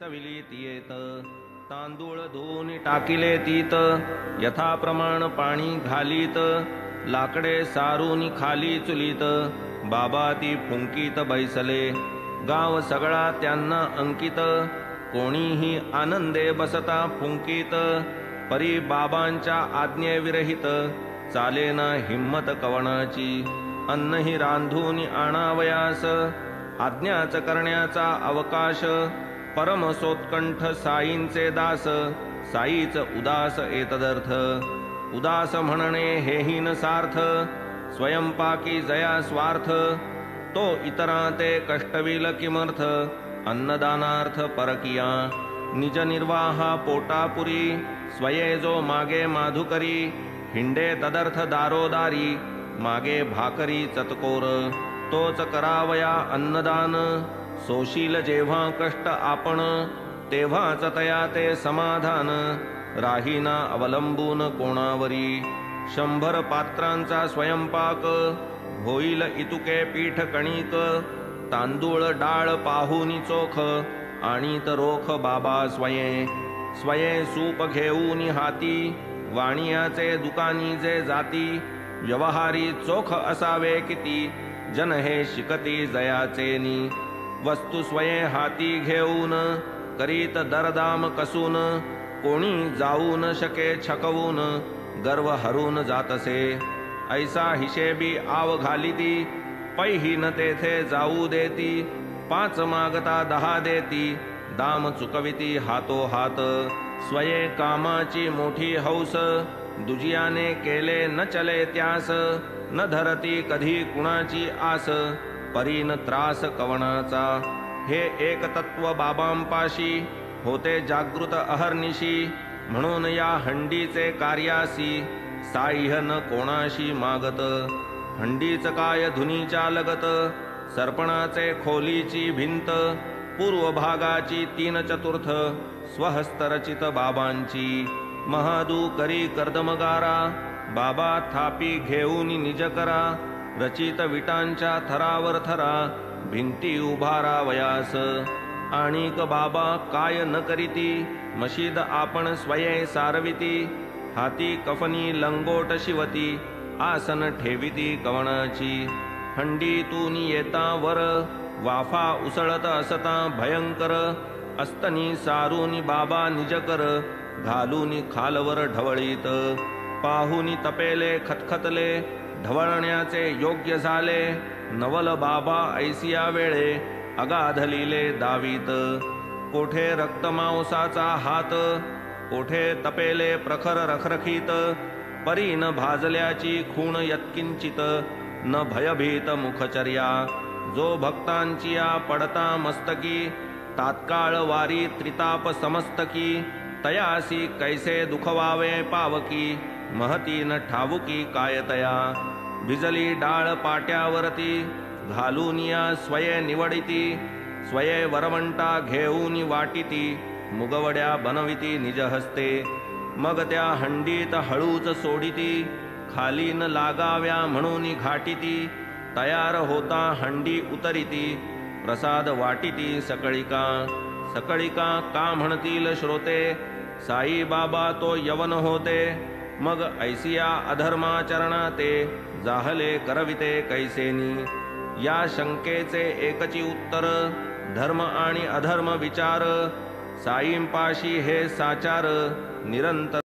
चविली तियेत तांदूळ धुवून टाकिले तीत यथा प्रमाण पाणी घालीत लाकडे सारून खाली चुलीत बाबा ती फुंकीत बैसले गाव सगळा त्यांना अंकित कोणीही आनंदे बसता फुंकीत परी बाबांच्या आज्ञेविरहित चालेना हिम्मत कवणाची अन्नही रांधून आणावयास आज्ञाच करण्याचा अवकाश परमसोत्कंठ साईंचे दास साईच उदास एतदर्थ उदास म्हणणे हेही न सार्थ स्वयंपाकी जया स्वार्थ तो इतरा ते कष्टविल किमर्थ अन्नदानार्थ परकिया निज निर्वाहा पोटापुरी स्वये जो मागे माधुकरी हिंडे तदर्थ दारोदारी मागे भाकरी चतकोर तोच करावया अन्नदान सोशील जेव्हा कष्ट आपण तेव्हाच तया ते समाधान राहीना अवलंबून कोणावरी 100 पात्रांचा स्वयंपाक होईल इतुके पीठ कणिक तांदूळ डाळ पाहुनी चोख आणि रोख बाबा स्वये स्वये सूप घेऊन हाती वाणियाचे दुकानी जे जाती व्यवहारी चोख असावे किती जन हे शिकती जयाचेनी वस्तू स्वये हाती घेऊन करीत दरदाम कसून कोणी जाऊ न शके छकवून गर्व हरून जातसे ऐसा हिशेबी आव घालिती पैही न तेथे जाऊ देती 5 मागता 10 देती दाम चुकविती हातो हात स्वये कामाची मोठी हौस दुजियाने केले न चले त्यास न धरती कधी कुणाची आस परीन त्रास कवणाचा हे एक तत्व बाबांपाशी होते जागृत अहर्निशी म्हणून या हंडीचे कार्यासी साह्य न कोणाशी मागत हंडीच काय धुनीच्या लगत सर्पणाचे खोलीची भिंत पूर्व भागाची 3/4 स्वहस्तरचित बाबांची महादू करी कर्दमगारा बाबा थापी घेऊन निज करा रचित विटांच्या थरावर थरा भिंती उभारावयास आणिक बाबा काय न करीती मशीद आपण स्वये सारविती हाती कफनी लंगोट शिवती आसन ठेविती कवणाची हंडीतून येता वर वाफा उसळत असता भयंकर अस्तनी सारून बाबा निजकर घालून खालवर ढवळीत पाहुनी तपेले खतखतले ढवळण्याचे योग्य झाले नवल बाबा ऐसिया वेळे अगाध लिले दावीत कोठे रक्तमांसाचा हात कोठे तपेले प्रखर रखरखीत परी न भाजल्याची खूण यत्किंचित न भयभीत मुखचर्या जो भक्तांची या पडता मस्तकी तात्काळ वारी त्रिताप समस्तकी तयासी कैसे दुखवावे पावकी महती न ठावुकी कायतया भिजली डाळ पाट्यावरती घालून या स्वये निवडिती स्वये वरवंटा घेऊन वाटिती मुगवड्या बनविती निज हस्ते मग त्या हंडीत हळूच सोडिती खाली न लागाव्या म्हणून घाटिती तयार होता हंडी उतरिती प्रसाद वाटिती सकळिका सकळिका का म्हणतील श्रोते साई बाबा तो यवन होते मग ऐसिया अधर्माचरणा ते जाहले करविते कैसेनी या शंकेचे एकची उत्तर धर्म आणि अधर्म विचार साईंपाशी हे साचार निरंतर